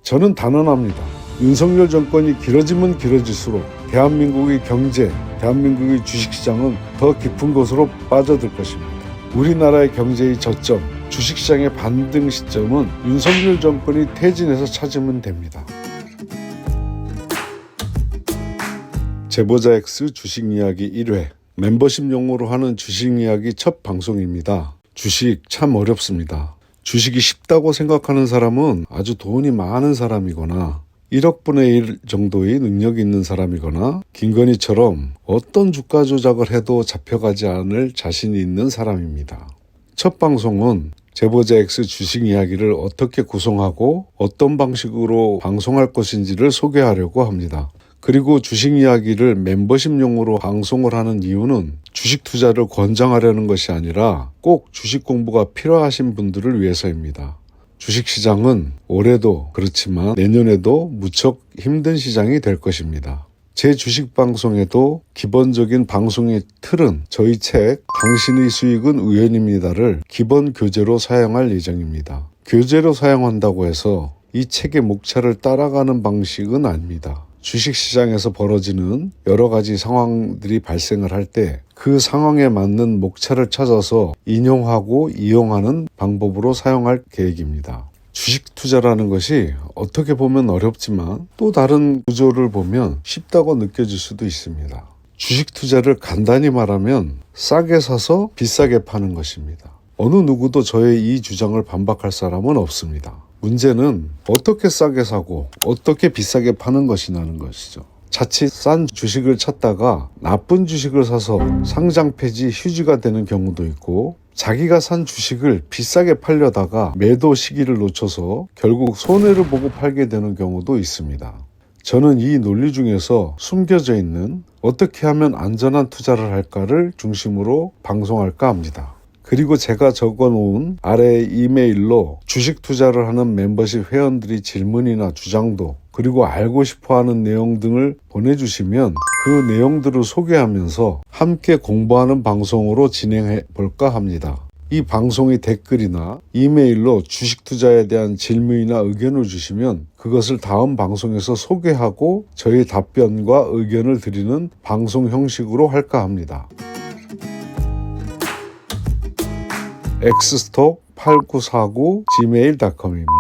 저는 단언합니다. 윤석열 정권이 길어지면 길어질수록 대한민국의 경제, 대한민국의 주식시장은 더 깊은 곳으로 빠져들 것입니다. 우리나라의 경제의 저점, 주식시장의 반등 시점은 윤석열 정권이 퇴진해서 찾으면 됩니다. 제보자 X 주식이야기 1회 멤버십용으로 하는 주식이야기 첫 방송입니다. 주식 참 어렵습니다. 주식이 쉽다고 생각하는 사람은 아주 돈이 많은 사람이거나 1억 분의 1 정도의 능력이 있는 사람이거나 김건희처럼 어떤 주가 조작을 해도 잡혀가지 않을 자신이 있는 사람입니다. 첫 방송은 제보자 X 주식 이야기를 어떻게 구성하고 어떤 방식으로 방송할 것인지를 소개하려고 합니다. 그리고 주식 이야기를 멤버십용으로 방송을 하는 이유는 주식 투자를 권장하려는 것이 아니라 꼭 주식 공부가 필요하신 분들을 위해서입니다. 주식시장은 올해도 그렇지만 내년에도 무척 힘든 시장이 될 것입니다. 제 주식 방송에도 기본적인 방송의 틀은 저희 책 당신의 수익은 우연입니다를 기본 교재로 사용할 예정입니다. 교재로 사용한다고 해서 이 책의 목차를 따라가는 방식은 아닙니다. 주식시장에서 벌어지는 여러 가지 상황들이 발생을 할 때 그 상황에 맞는 목차를 찾아서 인용하고 이용하는 방법으로 사용할 계획입니다. 주식 투자라는 것이 어떻게 보면 어렵지만 또 다른 구조를 보면 쉽다고 느껴질 수도 있습니다. 주식 투자를 간단히 말하면 싸게 사서 비싸게 파는 것입니다. 어느 누구도 저의 이 주장을 반박할 사람은 없습니다. 문제는 어떻게 싸게 사고 어떻게 비싸게 파는 것이냐는 것이죠. 자칫 싼 주식을 찾다가 나쁜 주식을 사서 상장 폐지 휴지가 되는 경우도 있고 자기가 산 주식을 비싸게 팔려다가 매도 시기를 놓쳐서 결국 손해를 보고 팔게 되는 경우도 있습니다. 저는 이 논리 중에서 숨겨져 있는 어떻게 하면 안전한 투자를 할까를 중심으로 방송할까 합니다. 그리고 제가 적어놓은 아래 이메일로 주식 투자를 하는 멤버십 회원들이 질문이나 주장도 그리고 알고 싶어하는 내용 등을 보내주시면 그 내용들을 소개하면서 함께 공부하는 방송으로 진행해 볼까 합니다. 이 방송의 댓글이나 이메일로 주식 투자에 대한 질문이나 의견을 주시면 그것을 다음 방송에서 소개하고 저희 답변과 의견을 드리는 방송 형식으로 할까 합니다. xstop8949gmail.com입니다.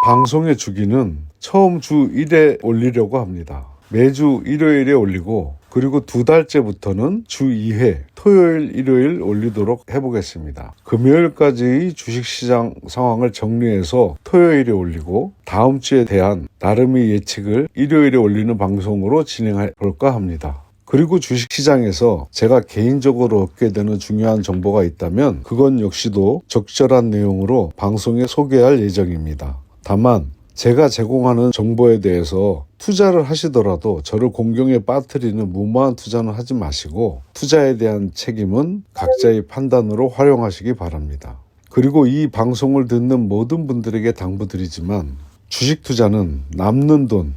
방송의 주기는 처음 주 1회 올리려고 합니다. 매주 일요일에 올리고 그리고 2달째부터는 주 2회 토요일 일요일 올리도록 해보겠습니다. 금요일까지의 주식시장 상황을 정리해서 토요일에 올리고 다음 주에 대한 나름의 예측을 일요일에 올리는 방송으로 진행해 볼까 합니다. 그리고 주식시장에서 제가 개인적으로 얻게 되는 중요한 정보가 있다면 그건 역시도 적절한 내용으로 방송에 소개할 예정입니다. 다만 제가 제공하는 정보에 대해서 투자를 하시더라도 저를 공경에 빠뜨리는 무모한 투자는 하지 마시고 투자에 대한 책임은 각자의 판단으로 활용하시기 바랍니다. 그리고 이 방송을 듣는 모든 분들에게 당부드리지만 주식 투자는 남는 돈,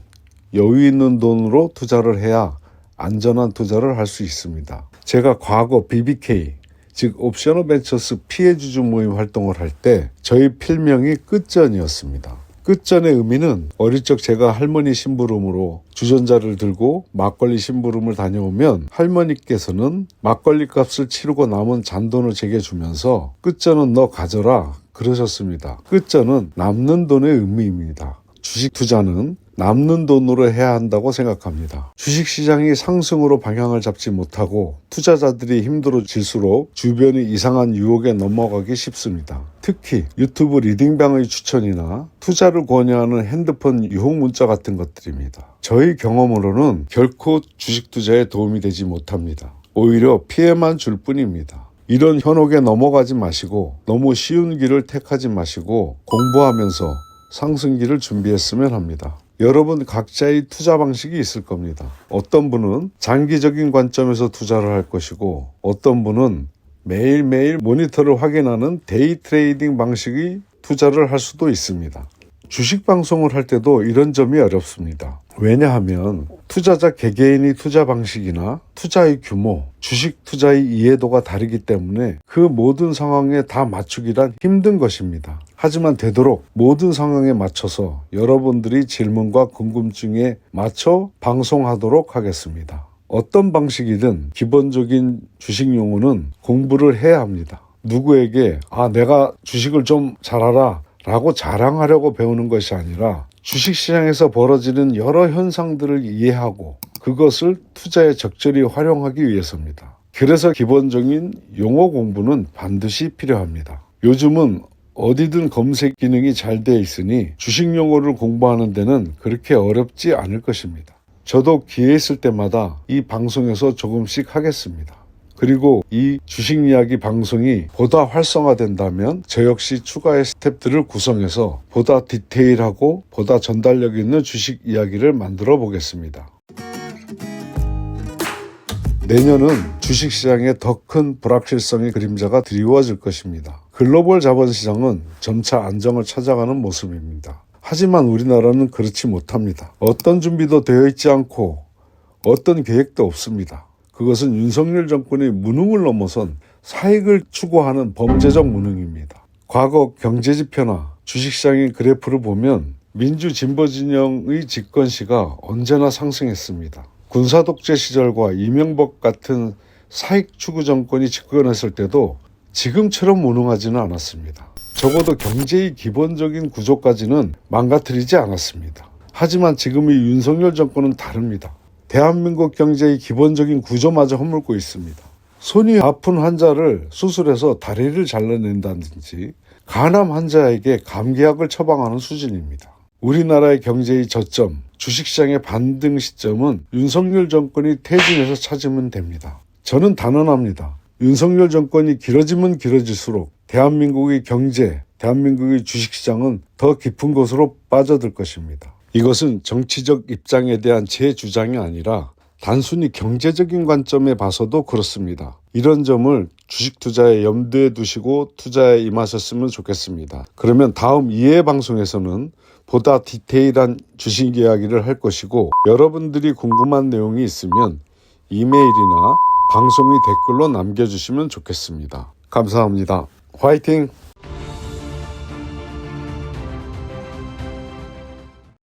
여유 있는 돈으로 투자를 해야 안전한 투자를 할 수 있습니다. 제가 과거 BBK, 즉 옵셔널 벤처스 피해주주 모임 활동을 할 때 저희 필명이 끝전이었습니다. 끝전의 의미는 어릴 적 제가 할머니 심부름으로 주전자를 들고 막걸리 심부름을 다녀오면 할머니께서는 막걸리 값을 치르고 남은 잔돈을 제게 주면서 끝전은 너 가져라 그러셨습니다. 끝전은 남는 돈의 의미입니다. 주식 투자는 남는 돈으로 해야 한다고 생각합니다. 주식시장이 상승으로 방향을 잡지 못하고 투자자들이 힘들어질수록 주변이 이상한 유혹에 넘어가기 쉽습니다. 특히 유튜브 리딩방의 추천이나 투자를 권유하는 핸드폰 유혹 문자 같은 것들입니다. 저희 경험으로는 결코 주식 투자에 도움이 되지 못합니다. 오히려 피해만 줄 뿐입니다. 이런 현혹에 넘어가지 마시고 너무 쉬운 길을 택하지 마시고 공부하면서 상승기를 준비했으면 합니다. 여러분 각자의 투자 방식이 있을 겁니다. 어떤 분은 장기적인 관점에서 투자를 할 것이고 어떤 분은 매일매일 모니터를 확인하는 데이 트레이딩 방식의 투자를 할 수도 있습니다. 주식 방송을 할 때도 이런 점이 어렵습니다. 왜냐하면 투자자 개개인의 투자 방식이나 투자의 규모, 주식 투자의 이해도가 다르기 때문에 그 모든 상황에 다 맞추기란 힘든 것입니다. 하지만 되도록 모든 상황에 맞춰서 여러분들이 질문과 궁금증에 맞춰 방송하도록 하겠습니다. 어떤 방식이든 기본적인 주식 용어는 공부를 해야 합니다. 누구에게 내가 주식을 좀 잘 알아 라고 자랑하려고 배우는 것이 아니라 주식시장에서 벌어지는 여러 현상들을 이해하고 그것을 투자에 적절히 활용하기 위해서입니다. 그래서 기본적인 용어 공부는 반드시 필요합니다. 요즘은 어디든 검색 기능이 잘 되어 있으니 주식 용어를 공부하는 데는 그렇게 어렵지 않을 것입니다. 저도 기회 있을 때마다 이 방송에서 조금씩 하겠습니다. 그리고 이 주식 이야기 방송이 보다 활성화된다면 저 역시 추가의 스텝들을 구성해서 보다 디테일하고 보다 전달력 있는 주식 이야기를 만들어 보겠습니다. 내년은 주식시장에 더 큰 불확실성의 그림자가 드리워질 것입니다. 글로벌 자본시장은 점차 안정을 찾아가는 모습입니다. 하지만 우리나라는 그렇지 못합니다. 어떤 준비도 되어 있지 않고 어떤 계획도 없습니다. 그것은 윤석열 정권의 무능을 넘어선 사익을 추구하는 범죄적 무능입니다. 과거 경제지표나 주식시장의 그래프를 보면 민주진보 진영의 집권 시가 언제나 상승했습니다. 군사독재 시절과 이명박 같은 사익 추구 정권이 집권했을 때도 지금처럼 무능하지는 않았습니다. 적어도 경제의 기본적인 구조까지는 망가뜨리지 않았습니다. 하지만 지금의 윤석열 정권은 다릅니다. 대한민국 경제의 기본적인 구조마저 허물고 있습니다. 손이 아픈 환자를 수술해서 다리를 잘라낸다든지 간암 환자에게 감기약을 처방하는 수준입니다. 우리나라의 경제의 저점, 주식시장의 반등 시점은 윤석열 정권이 퇴진해서 찾으면 됩니다. 저는 단언합니다. 윤석열 정권이 길어지면 길어질수록 대한민국의 경제, 대한민국의 주식시장은 더 깊은 곳으로 빠져들 것입니다. 이것은 정치적 입장에 대한 제 주장이 아니라 단순히 경제적인 관점에 봐서도 그렇습니다. 이런 점을 주식 투자에 염두에 두시고 투자에 임하셨으면 좋겠습니다. 그러면 다음 2회 방송에서는 보다 디테일한 주식 이야기를 할 것이고 여러분들이 궁금한 내용이 있으면 이메일이나 방송의 댓글로 남겨주시면 좋겠습니다. 감사합니다. 화이팅!